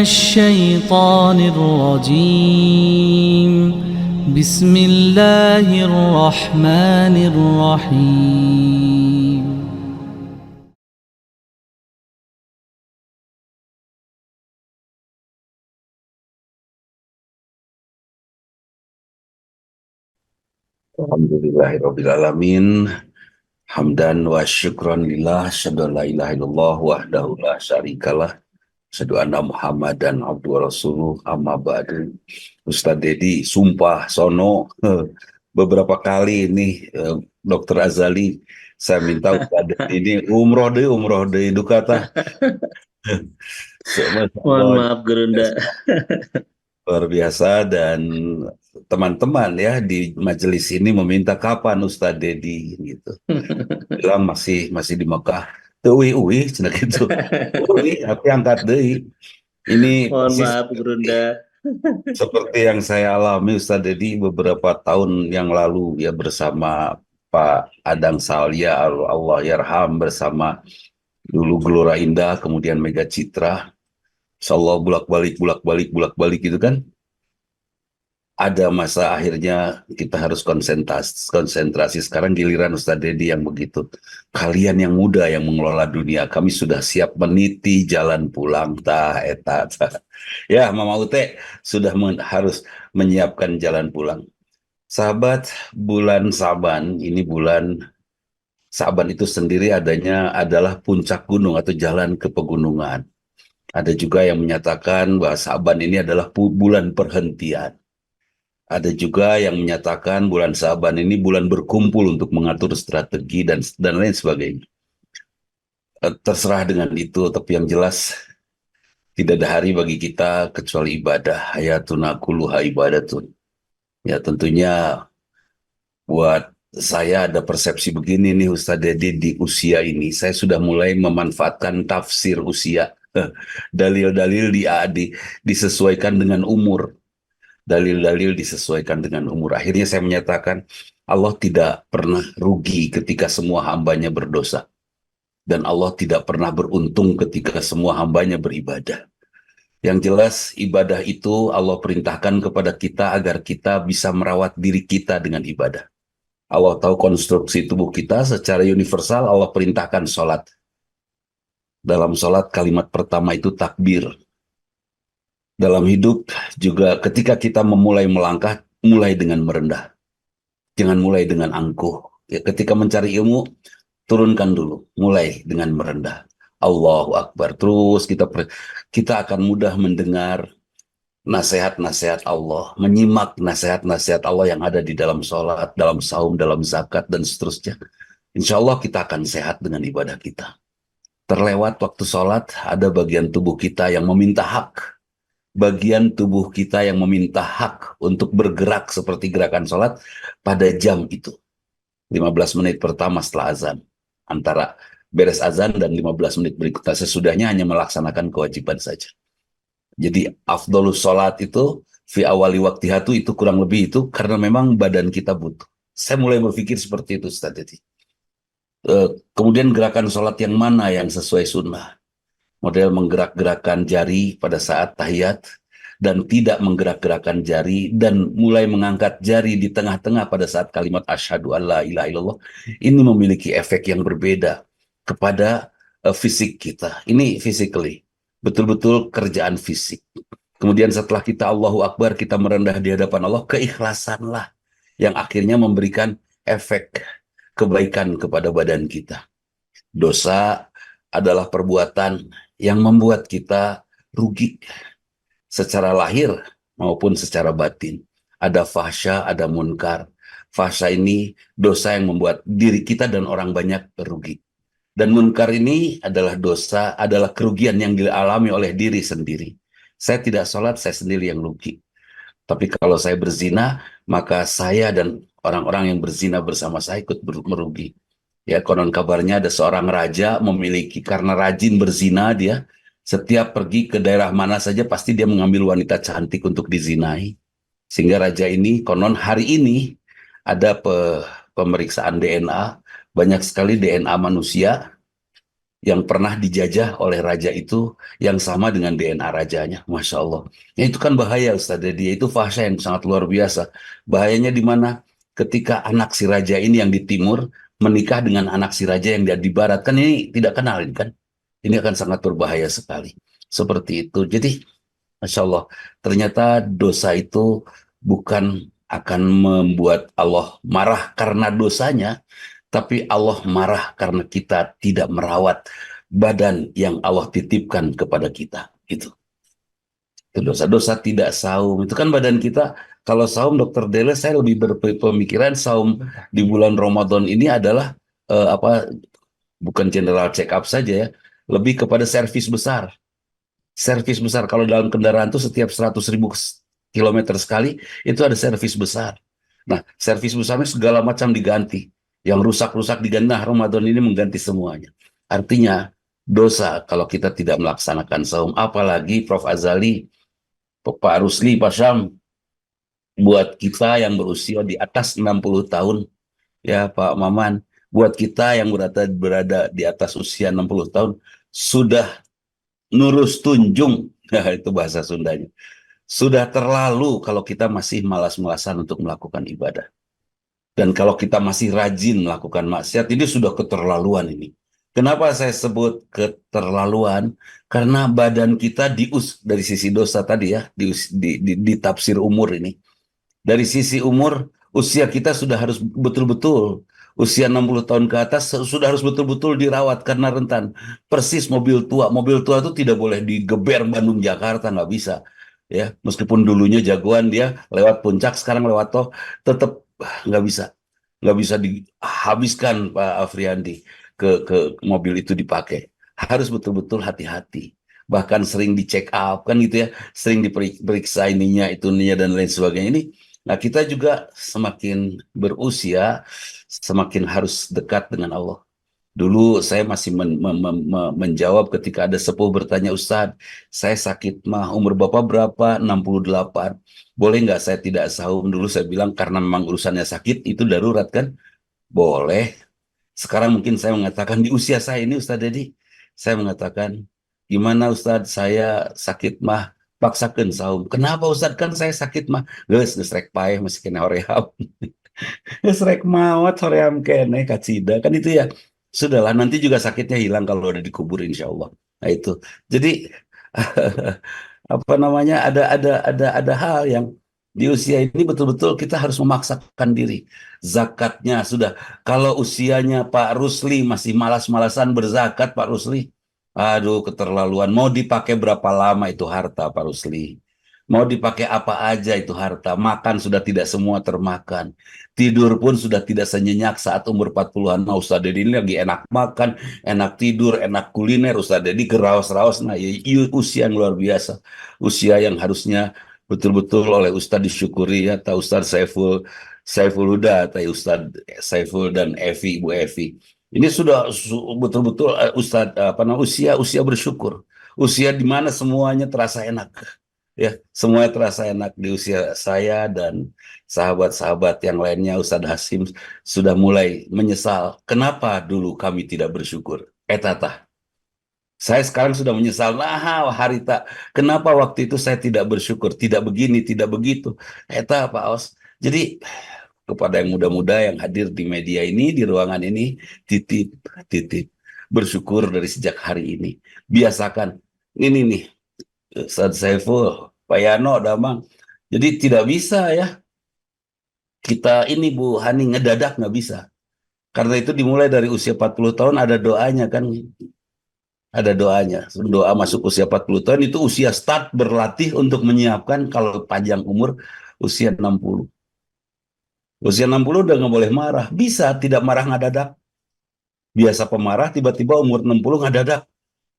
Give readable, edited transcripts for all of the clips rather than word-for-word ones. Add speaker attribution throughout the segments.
Speaker 1: الشيطان الرجيم بسم الله الرحمن الرحيم
Speaker 2: Alhamdulillahirrabbilalamin. Hamdan wa syukran lillah. Asyhadu an la ilaha illallah wahdahu la syarikalah. Asyhadu anna Muhammadan abduhu wa rasuluh. Amma ba'du. Ustadz Dedi, sumpah sono beberapa kali ini Dokter Azali saya minta Ustadz Dedi ini umroh deh itu kata. Masya
Speaker 3: Mohon
Speaker 2: Allah,
Speaker 3: maaf Gurunda.
Speaker 2: luar biasa. Dan teman-teman ya di majelis ini meminta kapan Ustadz Dedi gitu. Bilang masih di Mekah. Uwi cina gitu. Uwi tapi angkat deui. Ini
Speaker 3: Mohon
Speaker 2: persis
Speaker 3: maaf Gurunda.
Speaker 2: seperti yang saya alami Ustadz Dedi beberapa tahun yang lalu ya bersama Pak Adang Salya Allah yarham, bersama dulu Gelora Indah kemudian Mega Citra. Insyaallah bolak-balik gitu kan. Ada masa akhirnya kita harus konsentrasi. Sekarang giliran Ustadz Dedi yang begitu. Kalian yang muda yang mengelola dunia, kami sudah siap meniti jalan pulang tah. Ya, Mama Ute sudah harus menyiapkan jalan pulang. Sahabat, bulan Saban, ini bulan Saban itu sendiri adalah puncak gunung atau jalan ke pegunungan. Ada juga yang menyatakan bahwa Saban ini adalah bulan perhentian. Ada juga yang menyatakan bulan Saban ini bulan berkumpul untuk mengatur strategi dan lain sebagainya. Terserah dengan itu, tapi yang jelas tidak ada hari bagi kita kecuali ibadah. Hayatuna kulluha ibadatun. Ya tentunya buat saya ada persepsi begini nih Ustadz Dedi, di usia ini saya sudah mulai memanfaatkan tafsir usia. Dalil-dalil disesuaikan dengan umur. Dalil-dalil disesuaikan dengan umur. Akhirnya saya menyatakan Allah tidak pernah rugi ketika semua hambanya berdosa. Dan Allah tidak pernah beruntung ketika semua hambanya beribadah. Yang jelas ibadah itu Allah perintahkan kepada kita agar kita bisa merawat diri kita dengan ibadah. Allah tahu konstruksi tubuh kita secara universal. Allah perintahkan sholat. Dalam sholat kalimat pertama itu takbir. Dalam hidup juga ketika kita memulai melangkah, mulai dengan merendah. Jangan mulai dengan angkuh. Ya, ketika mencari ilmu, turunkan dulu. Mulai dengan merendah. Allahu Akbar. Terus kita akan mudah mendengar nasihat-nasihat Allah. Menyimak nasihat-nasihat Allah yang ada di dalam sholat, dalam saum, dalam zakat, dan seterusnya. Insya Allah kita akan sehat dengan ibadah kita. Terlewat waktu sholat, ada bagian tubuh kita yang meminta hak. Bagian tubuh kita yang meminta hak untuk bergerak seperti gerakan sholat pada jam itu. 15 menit pertama setelah azan. Antara beres azan dan 15 menit berikutnya, sesudahnya hanya melaksanakan kewajiban saja. Jadi afdolus sholat itu, fi awali waktihatu itu kurang lebih itu karena memang badan kita butuh. Saya mulai berpikir seperti itu Ustaz Dedi. Kemudian gerakan sholat yang mana yang sesuai sunnah? Model menggerak-gerakkan jari pada saat tahiyat dan tidak menggerak-gerakkan jari dan mulai mengangkat jari di tengah-tengah pada saat kalimat asyhadu alla ilaha illallah. Ini memiliki efek yang berbeda kepada fisik kita. Ini physically, betul-betul kerjaan fisik. Kemudian setelah kita Allahu Akbar, kita merendah di hadapan Allah, keikhlasanlah yang akhirnya memberikan efek kebaikan kepada badan kita. Dosa adalah perbuatan yang membuat kita rugi secara lahir maupun secara batin. Ada fahsya, ada munkar. Fahsya ini dosa yang membuat diri kita dan orang banyak rugi. Dan munkar ini adalah dosa, adalah kerugian yang dialami oleh diri sendiri. Saya tidak sholat, saya sendiri yang rugi. Tapi kalau saya berzina, maka saya dan orang-orang yang berzina bersama saya ikut merugi. Ya, konon kabarnya ada seorang raja memiliki, karena rajin berzina dia, setiap pergi ke daerah mana saja pasti dia mengambil wanita cantik untuk dizinai. Sehingga raja ini, konon hari ini ada pemeriksaan DNA, banyak sekali DNA manusia yang pernah dijajah oleh raja itu yang sama dengan DNA rajanya, Masya Allah. Ya, itu kan bahaya Ustaz Dedi, itu fahsya yang sangat luar biasa. Bahayanya di mana? Ketika anak si raja ini yang di timur menikah dengan anak si raja yang di barat, kan ini tidak kenal ini kan. Ini akan sangat berbahaya sekali. Seperti itu. Jadi, Masya Allah, ternyata dosa itu bukan akan membuat Allah marah karena dosanya, tapi Allah marah karena kita tidak merawat badan yang Allah titipkan kepada kita. Itu dosa-dosa tidak saum. Itu kan badan kita, kalau saum Dokter Dele, saya lebih berpemikiran saum di bulan Ramadan ini adalah apa, bukan general check up saja ya, lebih kepada servis besar. Servis besar, kalau dalam kendaraan itu setiap 100.000 kilometer sekali, itu ada servis besar. Nah, servis besarnya segala macam diganti. Yang rusak-rusak diganti. Nah, Ramadan ini mengganti semuanya. Artinya, dosa kalau kita tidak melaksanakan saum. Apalagi Prof. Azali, Pak Rusli, Pak Syam, buat kita yang berusia di atas 60 tahun, ya Pak Maman, buat kita yang berada di atas usia 60 tahun, sudah nurus tunjung, nah, itu bahasa Sundanya. Sudah terlalu kalau kita masih malas-malasan untuk melakukan ibadah. Dan kalau kita masih rajin melakukan maksiat, ini sudah keterlaluan ini. Kenapa saya sebut keterlaluan? Karena badan kita dari sisi dosa tadi ya, di tafsir umur ini. Dari sisi umur, usia kita sudah harus betul-betul, usia 60 tahun ke atas sudah harus betul-betul dirawat karena rentan. Persis mobil tua. Mobil tua itu tidak boleh digeber Bandung Jakarta, nggak bisa. Ya, meskipun dulunya jagoan dia lewat puncak, sekarang lewat tol, tetap nggak bisa. Nggak bisa dihabiskan Pak Afriandi ke mobil itu dipakai. Harus betul-betul hati-hati. Bahkan sering dicek up kan gitu ya, sering diperiksa ininya, itunya dan lain sebagainya ini. Nah, kita juga semakin berusia, semakin harus dekat dengan Allah. Dulu saya masih menjawab ketika ada sepuh bertanya, Ustadz, saya sakit mah, umur Bapak berapa? 68. Boleh nggak saya tidak saum? Dulu saya bilang karena memang urusannya sakit, itu darurat kan? Boleh. Sekarang mungkin saya mengatakan di usia saya ini, Ustadz Dedi, saya mengatakan, gimana Ustadz, saya sakit mah, paksakan saum. Kenapa Ustadz, kan saya sakit mah? Geus rek paeh masih kena hoream. Geus rek maot hoream kene kacida. Kan itu ya. Sudahlah, nanti juga sakitnya hilang kalau udah dikubur insya Allah. Nah itu. Jadi apa namanya, ada hal yang di usia ini betul-betul kita harus memaksakan diri. Zakatnya sudah, kalau usianya Pak Rusli masih malas-malasan berzakat, Pak Rusli, aduh keterlaluan. Mau dipakai berapa lama itu harta Pak Rusli? Mau dipakai apa aja itu harta. Makan sudah tidak semua termakan. Tidur pun sudah tidak senyenyak saat umur 40-an. Nah, Ustaz Dedi ini lagi enak makan, enak tidur, enak kuliner. Ustaz Dedi keraos-raos. Nah, ya, usia yang luar biasa. Usia yang harusnya betul-betul oleh Ustaz disyukuri ya. Tak Ustaz Saiful Huda, tak Ustaz Saiful dan Evi, Ibu Evi. Ini sudah betul-betul Ustaz apa namanya, usia bersyukur. Usia di mana semuanya terasa enak. Ya, semuanya terasa enak di usia saya dan sahabat-sahabat yang lainnya. Ustadz Hasim sudah mulai menyesal. Kenapa dulu kami tidak bersyukur? Tata. Saya sekarang sudah menyesal. Nah, harita. Kenapa waktu itu saya tidak bersyukur? Tidak begini, tidak begitu. Pak Os. Jadi, kepada yang muda-muda yang hadir di media ini, di ruangan ini, titip, titip. Bersyukur dari sejak hari ini. Biasakan. Ini nih, Ustadz Saiful, Pak Yano, Damang. Jadi tidak bisa ya. Kita ini Bu Hani ngedadak nggak bisa. Karena itu dimulai dari usia 40 tahun ada doanya kan. Ada doanya. Doa masuk usia 40 tahun itu usia start berlatih untuk menyiapkan kalau panjang umur usia 60. Usia 60 udah nggak boleh marah. Bisa tidak marah ngadadak. Biasa pemarah tiba-tiba umur 60 ngadadak.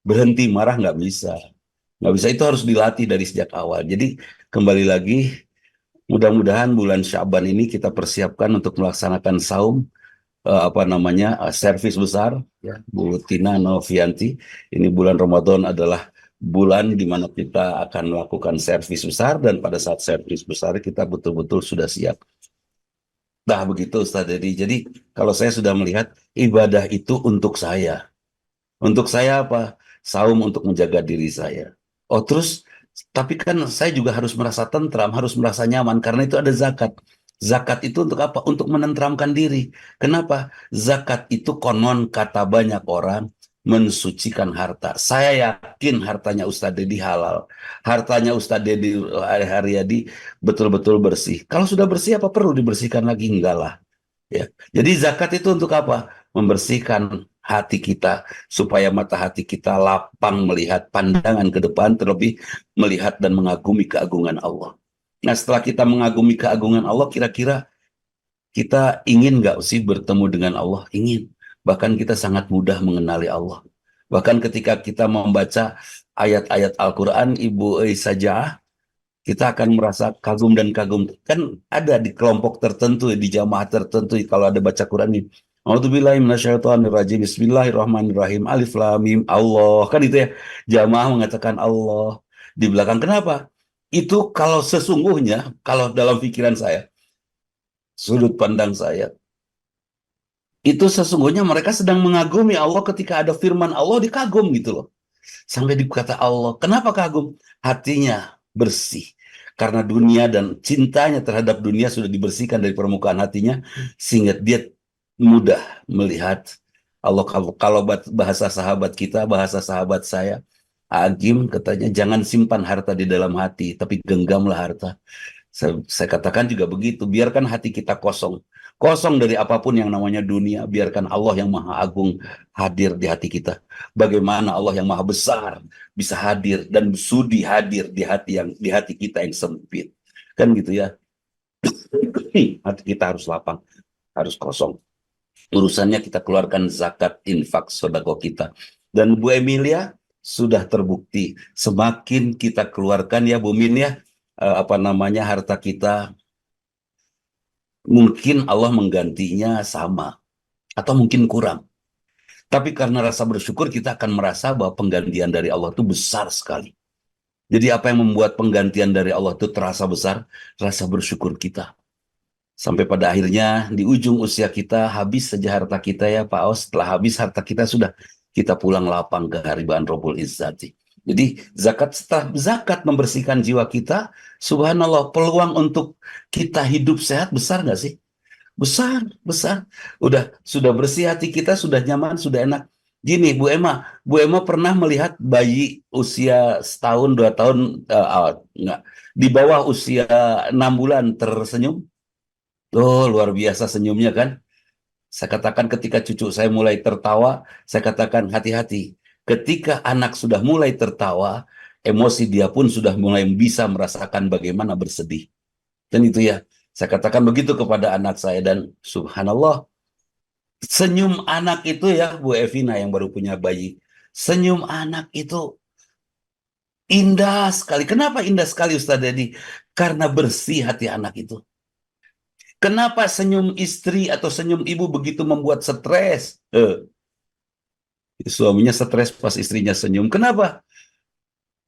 Speaker 2: Berhenti marah nggak bisa. Nggak bisa, itu harus dilatih dari sejak awal. Jadi kembali lagi, mudah-mudahan bulan Syaban ini kita persiapkan untuk melaksanakan saum, servis besar, ya, Bu Tina Novianti. Ini bulan Ramadan adalah bulan di mana kita akan melakukan servis besar, dan pada saat servis besar kita betul-betul sudah siap. Nah begitu Ustaz Dedi. Jadi kalau saya sudah melihat ibadah itu untuk saya. Untuk saya apa? Saum untuk menjaga diri saya. Oh terus, tapi kan saya juga harus merasa tentram, harus merasa nyaman, karena itu ada zakat. Zakat itu untuk apa? Untuk menentramkan diri. Kenapa? Zakat itu konon kata banyak orang mensucikan harta. Saya yakin hartanya Ustadz Dedi halal. Hartanya Ustadz Dedi Haryadi betul-betul bersih. Kalau sudah bersih apa perlu dibersihkan lagi? Enggak lah. Ya. Jadi zakat itu untuk apa? Membersihkan hati kita supaya mata hati kita lapang melihat pandangan ke depan, terlebih melihat dan mengagumi keagungan Allah. Nah, setelah kita mengagumi keagungan Allah, kira-kira kita ingin nggak sih bertemu dengan Allah? Ingin. Bahkan kita sangat mudah mengenali Allah. Bahkan ketika kita membaca ayat-ayat Al-Quran, Ibu Saja, kita akan merasa kagum dan kagum. Kan ada di kelompok tertentu, di jamaah tertentu, kalau ada baca Quran ini. A'udzubillahi minasyaitonirrajim. Bismillahirrahmanirrahim. Alif lam mim. Allah. Kan itu ya. Jamaah mengatakan Allah di belakang. Kenapa? Itu kalau sesungguhnya, kalau dalam pikiran saya, sudut pandang saya, itu sesungguhnya mereka sedang mengagumi Allah ketika ada firman Allah dikagum gitu loh. Sampai dikata Allah, kenapa kagum? Hatinya bersih. Karena dunia dan cintanya terhadap dunia sudah dibersihkan dari permukaan hatinya, sehingga dia mudah melihat Allah. Kalau bahasa sahabat kita, bahasa sahabat saya, Agim katanya, jangan simpan harta di dalam hati, tapi genggamlah harta. Saya katakan juga begitu, biarkan hati kita kosong. Kosong dari apapun yang namanya dunia, biarkan Allah yang Maha Agung hadir di hati kita. Bagaimana Allah yang Maha Besar bisa hadir dan sudi hadir di hati kita yang sempit. Kan gitu ya. Hati kita harus lapang, harus kosong. Urusannya kita keluarkan zakat, infak, sodako kita. Dan Bu Emilia sudah terbukti, semakin kita keluarkan ya Bu Min ya, apa namanya, harta kita, mungkin Allah menggantinya sama atau mungkin kurang. Tapi karena rasa bersyukur kita akan merasa bahwa penggantian dari Allah itu besar sekali. Jadi apa yang membuat penggantian dari Allah itu terasa besar? Rasa bersyukur kita. Sampai pada akhirnya di ujung usia kita habis saja harta kita ya Pak Aus. Setelah habis harta kita sudah kita pulang lapang ke hariban Rabbul Izzati. Jadi setelah zakat membersihkan jiwa kita, subhanallah, peluang untuk kita hidup sehat besar nggak sih? Besar, besar. Sudah bersih hati kita, sudah nyaman, sudah enak. Gini, Bu Emma pernah melihat bayi usia setahun, 2 tahun, enggak, di bawah usia 6 bulan tersenyum? Oh, luar biasa senyumnya kan? Saya katakan ketika cucu saya mulai tertawa, saya katakan hati-hati. Ketika anak sudah mulai tertawa, emosi dia pun sudah mulai bisa merasakan bagaimana bersedih. Dan itu ya, saya katakan begitu kepada anak saya, dan subhanallah, senyum anak itu ya, Bu Evina yang baru punya bayi, senyum anak itu indah sekali. Kenapa indah sekali Ustaz Dedi? Karena bersih hati anak itu. Kenapa senyum istri atau senyum ibu begitu membuat stres? Suaminya stres pas istrinya senyum. Kenapa?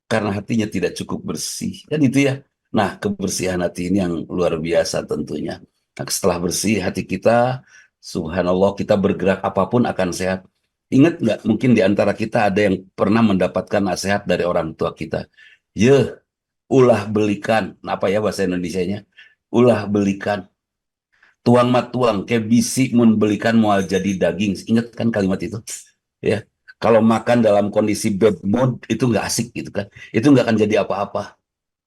Speaker 2: Karena hatinya tidak cukup bersih. Kan itu ya. Nah, kebersihan hati ini yang luar biasa tentunya. Nah, setelah bersih hati kita, subhanallah, kita bergerak apapun akan sehat. Ingat nggak, mungkin di antara kita ada yang pernah mendapatkan nasihat dari orang tua kita. Ye, ulah belikan. Apa ya bahasa Indonesianya? Ulah belikan. Tuang matuang, kayak bisi mun belikan mual jadi daging. Ingat kan kalimat itu? Ya, kalau makan dalam kondisi bad mood itu nggak asik gitu kan, itu nggak akan jadi apa-apa.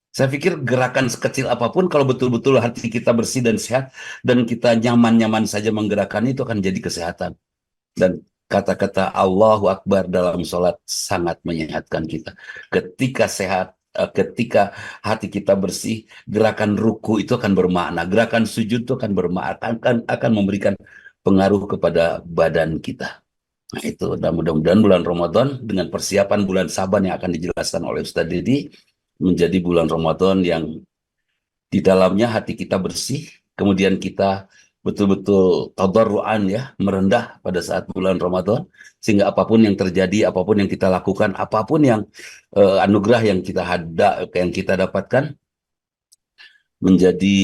Speaker 2: Saya pikir gerakan sekecil apapun kalau betul-betul hati kita bersih dan sehat dan kita nyaman-nyaman saja menggerakkan itu akan jadi kesehatan. Dan kata-kata Allahu Akbar dalam sholat sangat menyehatkan kita. Ketika sehat, ketika hati kita bersih, gerakan ruku itu akan bermakna, gerakan sujud itu akan bermakna, akan memberikan pengaruh kepada badan kita. Nah itu, dan mudah-mudahan bulan Ramadan dengan persiapan bulan Saban yang akan dijelaskan oleh Ustadz Dedi menjadi bulan Ramadan yang di dalamnya hati kita bersih, kemudian kita betul-betul tadarruan ya, merendah pada saat bulan Ramadan, sehingga apapun yang terjadi, apapun yang kita lakukan, apapun yang anugerah yang kita dapatkan menjadi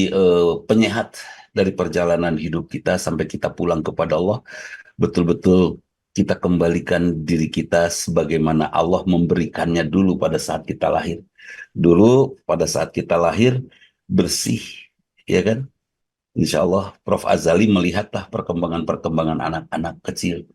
Speaker 2: penyehat dari perjalanan hidup kita sampai kita pulang kepada Allah, betul-betul kita kembalikan diri kita sebagaimana Allah memberikannya dulu pada saat kita lahir. Dulu pada saat kita lahir bersih, ya kan? Insya Allah Prof. Azali melihatlah perkembangan-perkembangan anak-anak kecil.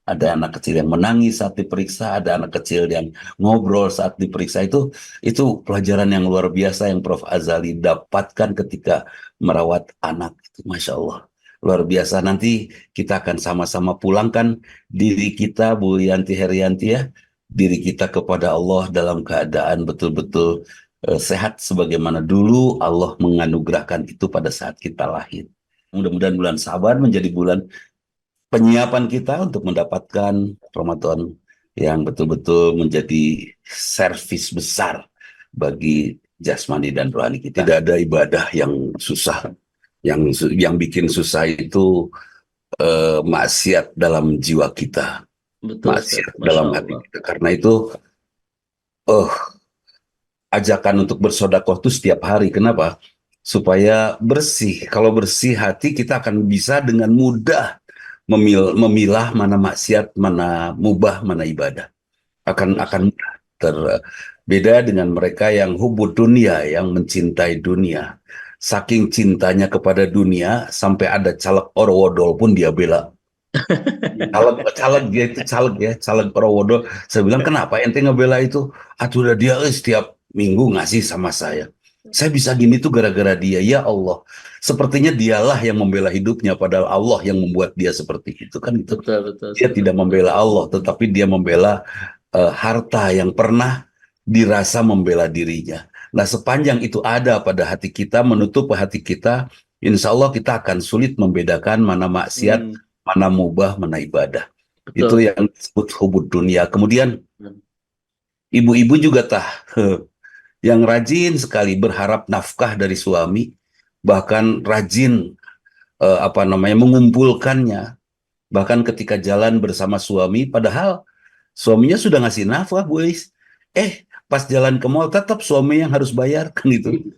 Speaker 2: Ada anak kecil yang menangis saat diperiksa, ada anak kecil yang ngobrol saat diperiksa. Itu pelajaran yang luar biasa yang Prof. Azali dapatkan ketika merawat anak. Masya Allah. Luar biasa. Nanti kita akan sama-sama pulangkan diri kita, Bu Yanti Herianti ya, diri kita kepada Allah dalam keadaan betul-betul sehat sebagaimana dulu Allah menganugerahkan itu pada saat kita lahir. Mudah-mudahan bulan Sabar menjadi bulan penyiapan kita untuk mendapatkan Ramadan yang betul-betul menjadi servis besar bagi jasmani dan rohani kita. Tidak ada ibadah yang susah. Yang bikin susah itu maksiat dalam jiwa kita.
Speaker 3: Betul,
Speaker 2: Maksiat
Speaker 3: Masya
Speaker 2: dalam
Speaker 3: Allah.
Speaker 2: hati kita. Karena itu ajakan untuk bersodakoh itu setiap hari. Kenapa? Supaya bersih. Kalau bersih hati, kita akan bisa dengan mudah memilah mana maksiat, mana mubah, mana ibadah. Akan mudah. Beda dengan mereka yang hubud dunia, yang mencintai dunia. Saking cintanya kepada dunia, sampai ada caleg orwodol pun dia bela. Caleg dia itu caleg orwodol. Saya bilang, kenapa ente ngebela itu? Udah dia setiap minggu ngasih sama saya. Saya bisa gini tuh gara-gara dia. Ya Allah, sepertinya dialah yang membela hidupnya, padahal Allah yang membuat dia seperti itu kan itu.
Speaker 3: Betul.
Speaker 2: Dia tidak membela Allah, tetapi dia membela harta yang pernah dirasa membela dirinya. Nah, sepanjang itu ada pada hati kita, menutup hati kita, insya Allah kita akan sulit membedakan mana maksiat, mana mubah, mana ibadah.
Speaker 3: Betul.
Speaker 2: Itu yang disebut hubud dunia. Kemudian ibu-ibu juga yang rajin sekali berharap nafkah dari suami, bahkan rajin mengumpulkannya, bahkan ketika jalan bersama suami, padahal suaminya sudah ngasih nafkah, Bu Elis. Pas jalan ke mall tetap suami yang harus bayar kan itu.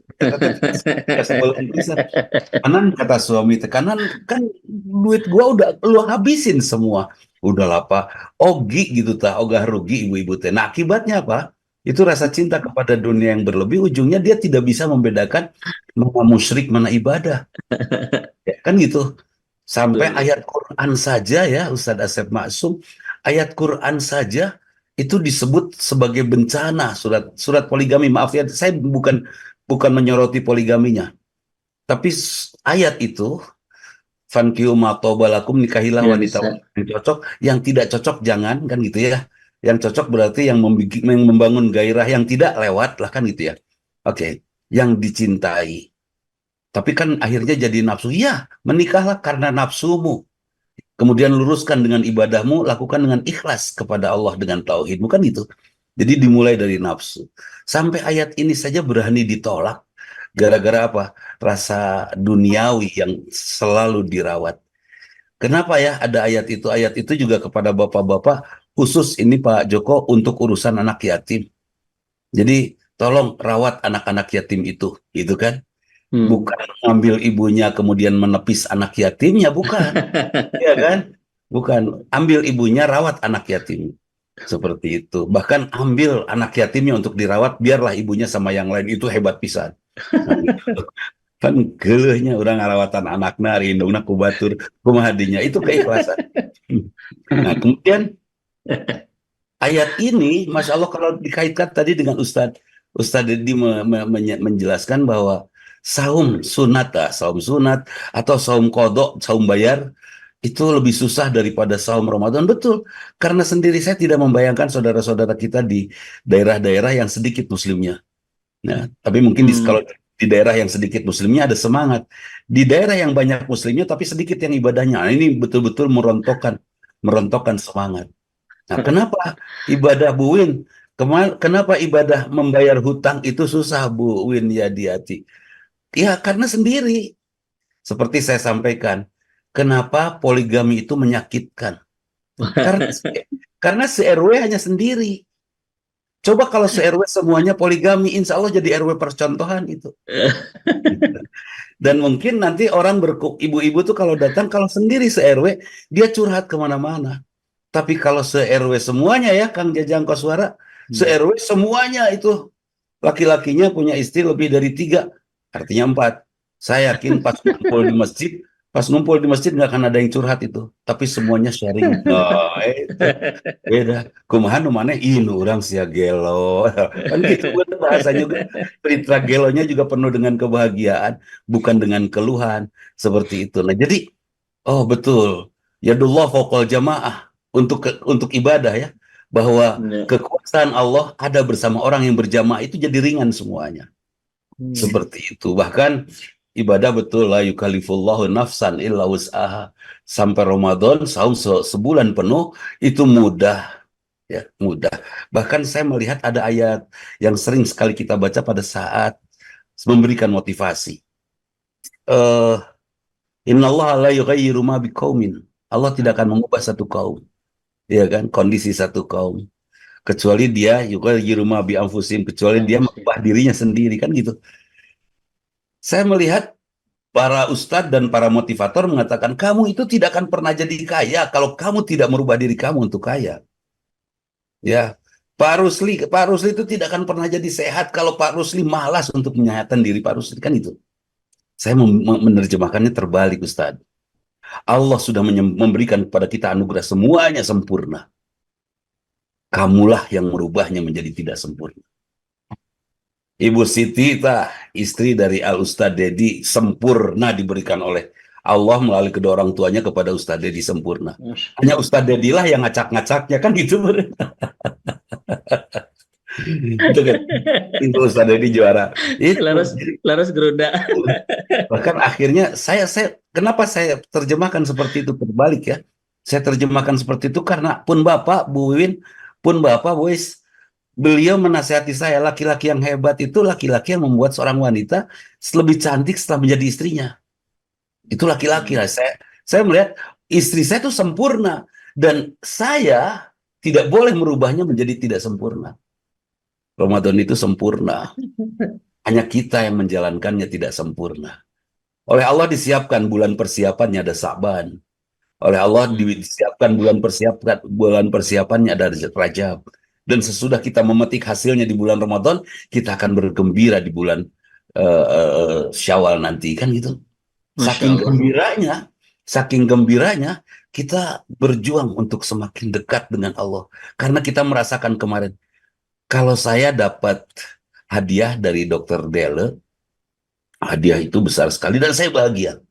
Speaker 2: Kanan kata suami, tekanan kan duit gua udah lu habisin semua. Udahlah Pak, ogi gitu ogah rugi ibu-ibu teh. Nah, akibatnya apa? Itu rasa cinta kepada dunia yang berlebih, ujungnya dia tidak bisa membedakan mana musyrik, mana ibadah. Ya, kan gitu. Sampai ayat Quran saja ya, Ustadz Asep Maksum, ayat Quran saja itu disebut sebagai bencana. Surat poligami, maaf ya, saya bukan menyoroti poligaminya, tapi ayat itu, fankihu ma toba lakum, nikahilah wanita yang cocok, yang tidak cocok jangan, kan gitu ya. Yang cocok berarti yang membangun gairah, yang tidak lewat lah, kan gitu ya. Oke, yang dicintai. Tapi kan akhirnya jadi nafsu. Ya, menikahlah karena nafsumu. Kemudian luruskan dengan ibadahmu, lakukan dengan ikhlas kepada Allah dengan tauhidmu, kan gitu. Jadi dimulai dari nafsu. Sampai ayat ini saja berani ditolak. Gara-gara apa? Rasa duniawi yang selalu dirawat. Kenapa ya ada ayat itu? Ayat itu juga kepada bapak-bapak, khusus ini Pak Joko, untuk urusan anak yatim. Jadi tolong rawat anak-anak yatim itu, gitu kan? Bukan ngambil ibunya kemudian menepis anak yatimnya, bukan. Ya kan? Bukan. Ambil ibunya, rawat anak yatim. Seperti itu. Bahkan ambil anak yatimnya untuk dirawat, biarlah ibunya sama yang lain. Itu hebat pisan. Nah, gitu. Kan gelehnya orang ngarawatan anakna, rindungna kubatur, kumahadinya. Itu keikhlasan. Nah, kemudian ayat ini, Masya Allah, kalau dikaitkan tadi dengan Ustadz Deddy menjelaskan bahwa saum sunat atau saum kodok, saum bayar, itu lebih susah daripada saum Ramadan. Betul, karena sendiri saya tidak membayangkan saudara-saudara kita di daerah-daerah yang sedikit muslimnya. Nah, tapi mungkin kalau di daerah yang sedikit muslimnya ada semangat. Di daerah yang banyak muslimnya tapi sedikit yang ibadahnya. Nah, ini betul-betul merontokkan semangat. Nah, kenapa ibadah Bu Win? Kenapa ibadah membayar hutang itu susah, Bu Win ya Diati? Ya, karena sendiri. Seperti saya sampaikan, kenapa poligami itu menyakitkan? Karena se-RW hanya sendiri. Coba kalau se-RW semuanya poligami, insya Allah jadi RW percontohan itu. Dan mungkin nanti orang ibu-ibu tuh kalau datang, kalau sendiri se-RW, dia curhat kemana-mana. Tapi kalau se-RW semuanya ya, Kang Jajang Koswara, se-RW semuanya itu laki-lakinya punya istri lebih dari 3, artinya 4. Saya yakin pas ngumpul di masjid nggak akan ada yang curhat itu, tapi semuanya sharing. Nah, itu beda. Kumaha nu maneh inu urang sia gelo. Kan gitu bener bahasa juga. Cerita gelonya juga penuh dengan kebahagiaan, bukan dengan keluhan. Seperti itu. Nah, jadi oh betul. Yadullah fauqal jamaah untuk ibadah ya. Bahwa
Speaker 3: Ya.
Speaker 2: kekuasaan Allah ada bersama orang yang berjamaah itu jadi ringan semuanya.
Speaker 3: Hmm.
Speaker 2: Seperti itu. Bahkan ibadah betul la yukallifullahu nafsan illa wus'aha. Sampai Ramadan saum sebulan penuh itu mudah ya, mudah. Bahkan saya melihat ada ayat yang sering sekali kita baca pada saat memberikan motivasi. Eh Innallaha la yughayyiru ma biqaumin. Allah tidak akan mengubah satu kaum, ya kan? Kondisi satu kaum kecuali dia yughayyiru ma bi anfusihim, kecuali dia mengubah dirinya sendiri kan gitu. Saya melihat para ustadz dan para motivator mengatakan kamu itu tidak akan pernah jadi kaya kalau kamu tidak merubah diri kamu untuk kaya. Ya, Pak Rusli itu tidak akan pernah jadi sehat kalau Pak Rusli malas untuk menyehatkan diri Pak Rusli kan itu. Saya menerjemahkannya terbalik Ustadz. Allah sudah memberikan kepada kita anugerah semuanya sempurna. Kamulah yang merubahnya menjadi tidak sempurna. Ibu Siti, istri dari Al Ustadz Dedi, sempurna diberikan oleh Allah melalui kedua orang tuanya kepada Ustadz Dedi sempurna. Hanya Ustadz Dedi lah yang ngacak-ngacaknya kan gitu. Itu kan, itu Ustadz Dedi juara. Itu.
Speaker 3: Laras geruda.
Speaker 2: Bahkan akhirnya kenapa saya terjemahkan seperti itu terbalik ya? Saya terjemahkan seperti itu karena pun Bapak, Bu Wiwin, pun Bapak, Bu Is, beliau menasihati saya, laki-laki yang hebat itu laki-laki yang membuat seorang wanita lebih cantik setelah menjadi istrinya. Itu laki-laki lah. Saya melihat istri saya itu sempurna dan saya tidak boleh merubahnya menjadi tidak sempurna. Ramadan itu sempurna. Hanya kita yang menjalankannya tidak sempurna. Oleh Allah disiapkan bulan persiapannya ada Sa'ban. Oleh Allah disiapkan bulan persiapannya ada Rajab. Dan sesudah kita memetik hasilnya di bulan Ramadan, kita akan bergembira di bulan Syawal nanti kan gitu. Saking gembiranya kita berjuang untuk semakin dekat dengan Allah. Karena kita merasakan kemarin, kalau saya dapat hadiah dari Dr. Dele, hadiah itu besar sekali dan saya bahagia.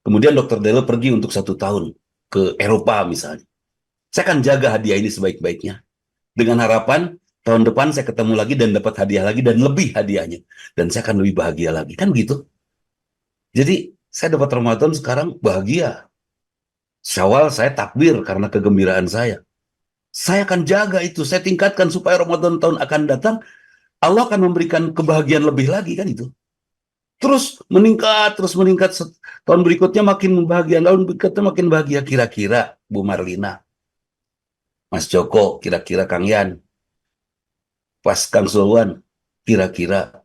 Speaker 2: Kemudian Dr. Dele pergi untuk 1 tahun ke Eropa misalnya. Saya akan jaga hadiah ini sebaik-baiknya. Dengan harapan tahun depan saya ketemu lagi dan dapat hadiah lagi dan lebih hadiahnya. Dan saya akan lebih bahagia lagi. Kan gitu. Jadi saya dapat Ramadan sekarang bahagia. Syawal saya takbir karena kegembiraan saya. Saya akan jaga itu. Saya tingkatkan supaya Ramadan tahun akan datang. Allah akan memberikan kebahagiaan lebih lagi kan itu. Terus meningkat. Tahun berikutnya makin bahagia. Tahun berikutnya makin bahagia. Kira-kira Bu Marlina, Mas Joko, kira-kira Kang Yan, pas Kang Sulwan, kira-kira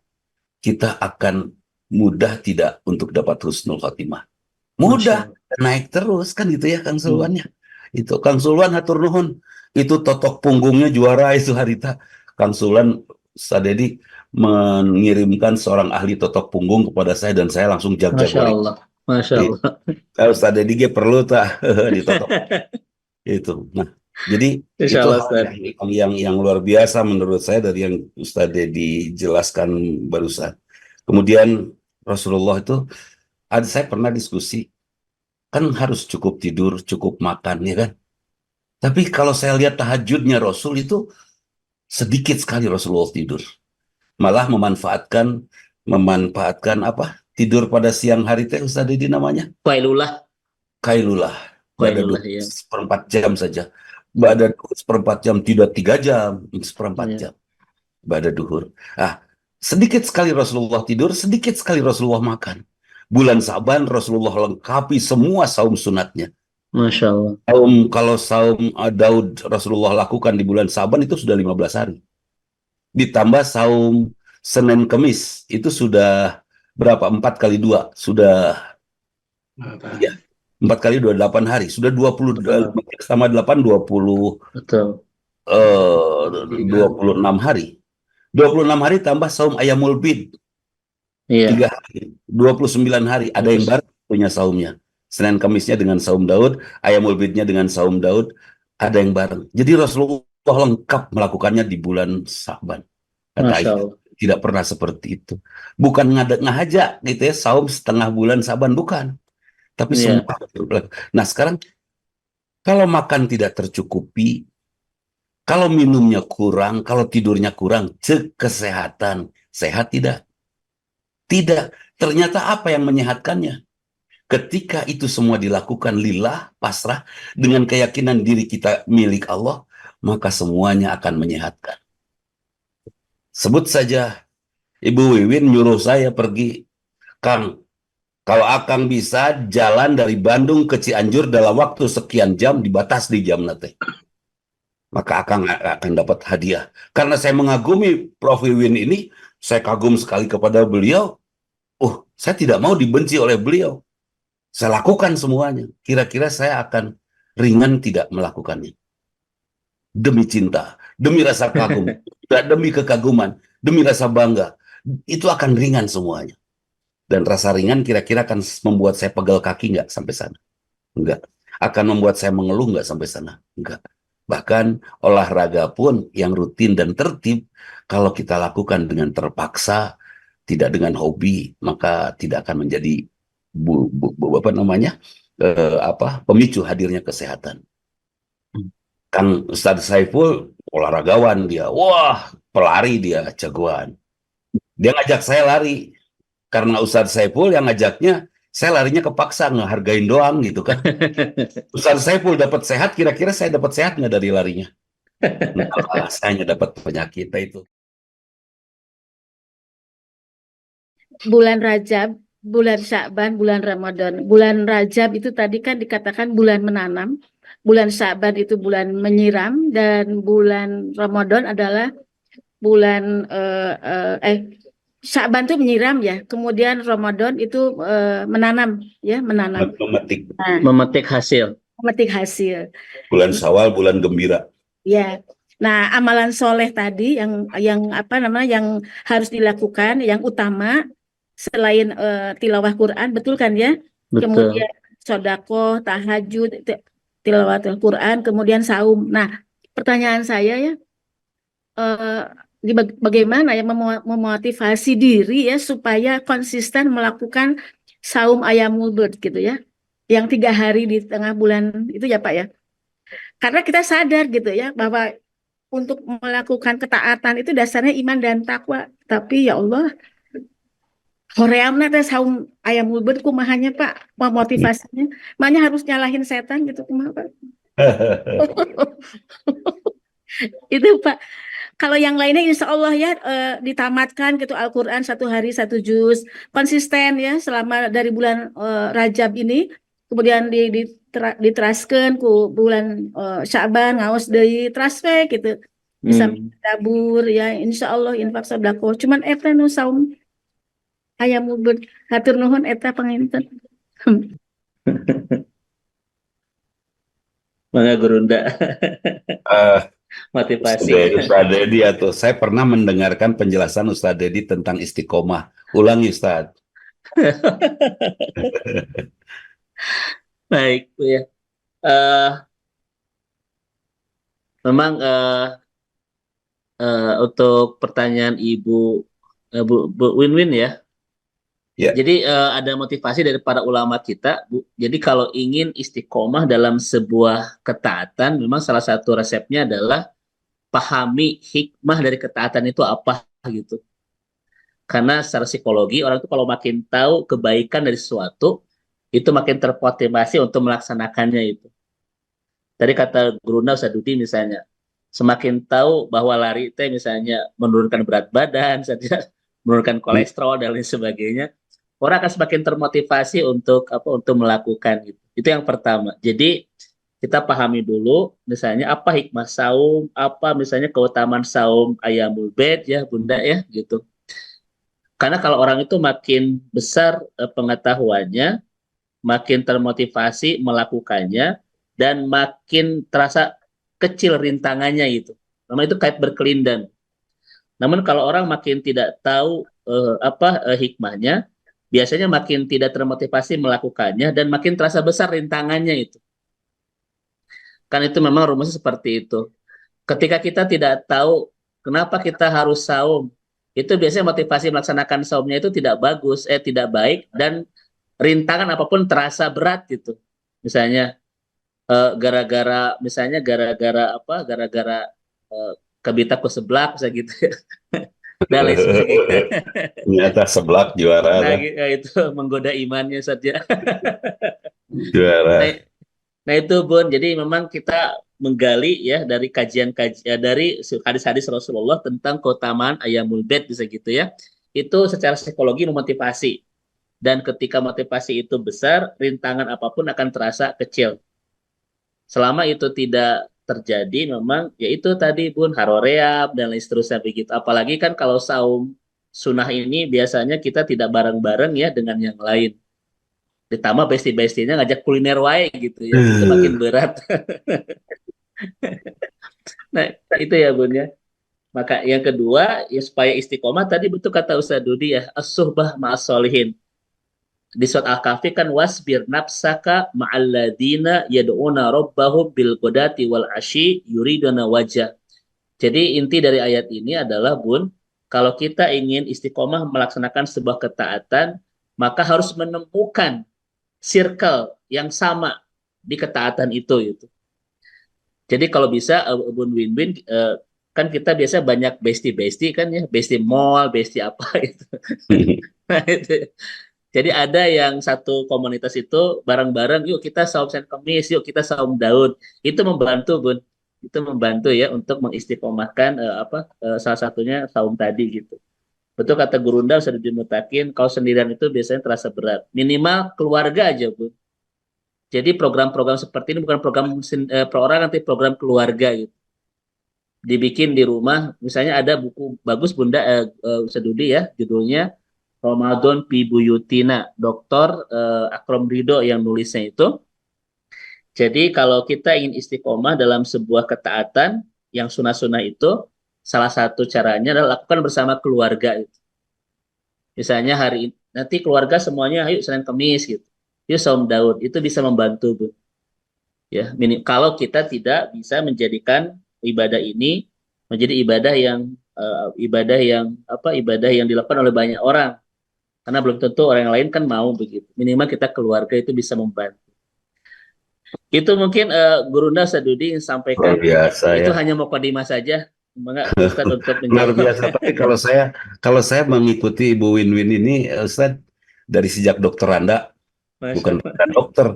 Speaker 2: kita akan mudah tidak untuk dapat husnul khotimah? Mudah, naik terus kan gitu ya Kang Sulwannya. Itu Kang Sulwan hatur nuhun. Itu totok punggungnya juara itu harita. Kang Sulwan Sadedi mengirimkan seorang ahli totok punggung kepada saya dan saya langsung jag-jag.
Speaker 3: Masya Allah. Masya Allah.
Speaker 2: Kalau Sadedi perlu ditotok. Itu. Nah, jadi
Speaker 3: Insya
Speaker 2: itu
Speaker 3: Allah,
Speaker 2: yang luar biasa menurut saya dari yang Ustadz Dedi jelaskan barusan. Kemudian Rasulullah itu, saya pernah diskusi, kan harus cukup tidur, cukup makan, ya kan? Tapi kalau saya lihat tahajudnya Rasul itu sedikit sekali Rasulullah tidur. Malah memanfaatkan apa? Tidur pada siang hari teh Ustadz Dedi namanya? Kailulah. Pada 1/4 jam saja. Pada 1/4 jam, tidak 3 jam, 1/4 jam. Pada duhur. Sedikit sekali Rasulullah tidur, sedikit sekali Rasulullah makan. Bulan Sa'ban Rasulullah lengkapi semua saum sunatnya.
Speaker 3: Masya Allah.
Speaker 2: Kalau saum Daud Rasulullah lakukan di bulan Sa'ban itu sudah 15 hari. Ditambah saum Senin Kemis, itu sudah berapa? 4 kali 2. Sudah ya, 4 kali 28 hari. Sudah 20
Speaker 3: Betul.
Speaker 2: sama 8 20
Speaker 3: Betul.
Speaker 2: 26 hari. 26 hari tambah saum Ayamul Bid
Speaker 3: Iya.
Speaker 2: 3 hari. 29 hari. Ada yang baru punya saumnya. Senin Kamisnya dengan saum Daud, Ayamul Bidnya dengan saum Daud, ada yang bareng. Jadi Rasulullah lengkap melakukannya di bulan Sa'ban. Kata
Speaker 3: Masya
Speaker 2: Aisyah,
Speaker 3: Allah.
Speaker 2: tidak pernah seperti itu. Bukan ngajak gitu ya, saum setengah bulan Sa'ban, bukan. Tapi
Speaker 3: Iya.
Speaker 2: semua. Nah sekarang, kalau makan tidak tercukupi, kalau minumnya kurang, kalau tidurnya kurang, cek kesehatan. Sehat tidak? Tidak. Ternyata apa yang menyehatkannya? Ketika itu semua dilakukan lillah, pasrah, dengan keyakinan diri kita milik Allah, maka semuanya akan menyehatkan. Sebut saja, Ibu Wiwin nyuruh saya pergi, Kang, kalau Akang bisa jalan dari Bandung ke Cianjur dalam waktu sekian jam, dibatas di jam nanti, maka Akang akan dapat hadiah. Karena saya mengagumi Prof. Wiwin ini, saya kagum sekali kepada beliau. Saya tidak mau dibenci oleh beliau. Saya lakukan semuanya. Kira-kira saya akan ringan tidak melakukannya. Demi cinta, demi rasa kagum, demi kekaguman, demi rasa bangga. Itu akan ringan semuanya. Dan rasa ringan kira-kira akan membuat saya pegal kaki nggak sampai sana? Enggak. Akan membuat saya mengeluh nggak sampai sana? Enggak. Bahkan olahraga pun yang rutin dan tertib, kalau kita lakukan dengan terpaksa, tidak dengan hobi, maka tidak akan menjadi apa namanya, pemicu hadirnya kesehatan. Kan Ustadz Saiful olahragawan dia, wah pelari dia jagoan. Dia ngajak saya lari, karena Ustadz Saiful yang ngajaknya, saya larinya kepaksa, ngehargain doang gitu kan. Ustadz Saiful dapat sehat, kira-kira saya dapat sehat nggak dari larinya? Enggak, saya hanya dapat penyakit itu.
Speaker 4: Bulan Rajab, bulan Sya'ban, bulan Ramadan. Bulan Rajab itu tadi kan dikatakan bulan menanam, bulan Sya'ban itu bulan menyiram, dan bulan Ramadan adalah bulan Sya'ban itu menyiram ya, kemudian Ramadan itu menanam ya, menanam.
Speaker 2: Memetik.
Speaker 4: Nah,
Speaker 3: Memetik hasil.
Speaker 4: memetik hasil.
Speaker 2: Bulan Syawal, bulan gembira.
Speaker 4: Ya. Nah, amalan soleh tadi yang apa namanya, yang harus dilakukan, yang utama selain tilawah Quran, betul kan ya?
Speaker 3: Betul.
Speaker 4: Kemudian sodako, tahajud, tilawatul Quran, kemudian saum. Nah, pertanyaan saya ya, bagaimana ya memotivasi diri ya supaya konsisten melakukan saum Ayyamul Bid gitu ya, yang 3 hari di tengah bulan itu ya Pak ya. Karena kita sadar gitu ya bahwa untuk melakukan ketaatan itu dasarnya iman dan takwa. Tapi ya Allah, horeamna teh saum Ayyamul Bid kumahanya Pak, motivasinya. Makanya harus nyalahin setan gitu kumaha Pak. Itu Pak. Kalau yang lainnya insya Allah ya ditamatkan gitu Al-Quran 1 hari 1 juz, konsisten ya selama dari bulan Rajab ini, kemudian diteraskan ku bulan Sya'ban ngaos deui teras we gitu. Bisa tabur ya, insya Allah infak sodako. Cuman eta nu saum Ayyamul Bid, hatur nuhun eta panginten.
Speaker 3: Mangga Gurunda. Motivasi.
Speaker 2: Ustaz Dedi, atau saya pernah mendengarkan penjelasan Ustaz Dedi tentang istiqomah. Ulangi Ustaz.
Speaker 3: Baik, Bu ya. Memang untuk pertanyaan Ibu Bu Win-Win ya.
Speaker 2: Ya.
Speaker 3: Jadi ada motivasi dari para ulama kita, Bu. Jadi kalau ingin istiqomah dalam sebuah ketaatan, memang salah satu resepnya adalah pahami hikmah dari ketaatan itu apa gitu. Karena secara psikologi orang itu kalau makin tahu kebaikan dari sesuatu, itu makin termotivasi untuk melaksanakannya itu. Tadi kata Gurunda Ustaz Dudi misalnya, semakin tahu bahwa lari itu misalnya menurunkan berat badan, saja menurunkan kolesterol dan lain sebagainya, orang akan semakin termotivasi untuk melakukan gitu. Itu yang pertama. Jadi kita pahami dulu misalnya apa hikmah saum, apa misalnya keutamaan saum Ayyamul Bid ya Bunda ya gitu. Karena kalau orang itu makin besar pengetahuannya, makin termotivasi melakukannya, dan makin terasa kecil rintangannya itu. Namanya itu kait berkelindan. Namun kalau orang makin tidak tahu hikmahnya, biasanya makin tidak termotivasi melakukannya dan makin terasa besar rintangannya itu. Kan itu memang rumusnya seperti itu. Ketika kita tidak tahu kenapa kita harus saum, itu biasanya motivasi melaksanakan saumnya itu tidak bagus, tidak baik, dan rintangan apapun terasa berat gitu. Misalnya gara-gara kebitaku seblak misalnya gitu. Dan lain sebagainya.
Speaker 2: Ternyata seblak juara
Speaker 3: Nah,
Speaker 2: kan.
Speaker 3: itu menggoda imannya saja.
Speaker 2: Juara.
Speaker 3: Nah, nah itu Bun, jadi memang kita menggali ya dari kajian-kajian dari hadis-hadis Rasulullah tentang keutamaan Ayyamul Bid bisa gitu ya. Itu secara psikologi memotivasi. Dan ketika motivasi itu besar, rintangan apapun akan terasa kecil. Selama itu tidak terjadi, memang ya itu tadi Bun, haroreab dan lain seterusnya begitu. Apalagi kan kalau saum sunnah ini biasanya kita tidak bareng-bareng ya dengan yang lain. Ditambah besti-bestinya ngajak kuliner wae gitu ya, itu makin berat. Nah, itu ya Bun ya. Maka yang kedua, ya supaya istiqomah tadi betul kata Ustaz Dudi ya, as-suhbah ma'as solihin. Di surat Al-Kahfi kan wasbir nafsaka ma'alladina yad'una rabbahum bil ghadati wal asyi yuriduna wajah. Jadi inti dari ayat ini adalah Bun, kalau kita ingin istiqomah melaksanakan sebuah ketaatan, maka harus menemukan circle yang sama di ketaatan itu gitu. Jadi kalau bisa Bun win-win, kan kita biasa banyak bestie-bestie kan ya, bestie mall, bestie apa gitu. Nah, itu. Jadi ada yang satu komunitas itu bareng-bareng, yuk kita saum Senin Kemis, yuk kita saum Daud. Itu membantu Bun, itu membantu ya untuk mengistiqomahkan salah satunya saum tadi gitu. Betul kata Gurunda sudah dimutakin, kalau sendirian itu biasanya terasa berat. Minimal keluarga aja Bun. Jadi program-program seperti ini bukan program per orang, nanti program keluarga gitu. Dibikin di rumah, misalnya ada buku bagus Bunda Sedudi ya, judulnya Ramadan Fi Buyutina, Dr. Akrom Ridho yang nulisnya itu. Jadi kalau kita ingin istiqomah dalam sebuah ketaatan yang sunnah-sunnah itu, salah satu caranya adalah lakukan bersama keluarga itu. Misalnya nanti keluarga semuanya ayo Senin Kemis gitu. Yuk saum Daud, itu bisa membantu Bu. Ya, kalau kita tidak bisa menjadikan ibadah ini menjadi ibadah yang dilakukan oleh banyak orang. Karena belum tentu orang yang lain kan mau begitu. Minimal kita keluarga itu bisa membantu. Itu mungkin Gurunda Sadudi yang sampaikan.
Speaker 2: Luar biasa
Speaker 3: itu
Speaker 2: ya.
Speaker 3: hanya mukadimah saja. Semoga Ustaz untuk
Speaker 2: Luar
Speaker 3: menjawab.
Speaker 2: biasa. Tapi kalau saya mengikuti Ibu Win-Win ini, Ustaz, dari sejak Dokter Randa, bukan Dokter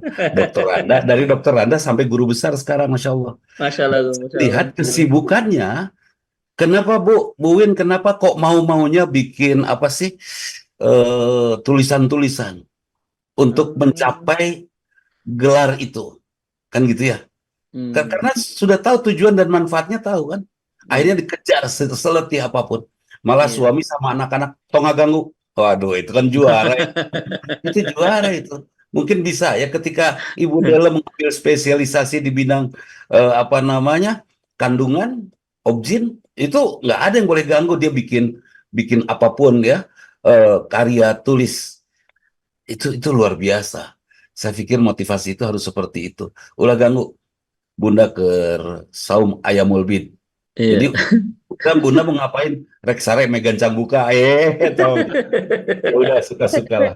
Speaker 2: Randa, dari Dokter Randa sampai guru besar sekarang, Masya Allah.
Speaker 3: Masya Allah. Masya Allah.
Speaker 2: Lihat kesibukannya. Kenapa Bu Win? Kenapa kok mau-maunya bikin apa sih? Tulisan-tulisan untuk mencapai gelar itu, kan gitu ya? Karena sudah tahu tujuan dan manfaatnya, tahu kan? Akhirnya dikejar seletih apapun. Malah suami sama anak-anak tonga ganggu. Waduh, itu kan juara. Itu juara itu. Mungkin bisa ya ketika Ibu Della mengambil spesialisasi di bidang kandungan, objin, itu nggak ada yang boleh ganggu, dia bikin apapun ya. Karya tulis itu luar biasa. Saya pikir motivasi itu harus seperti itu. Ulah ganggu Bunda ke saum Ayyamul Bid. Jadi Bunda mau ngapain? Rek sare megan cambuka tahu. Udah suka-suka lah.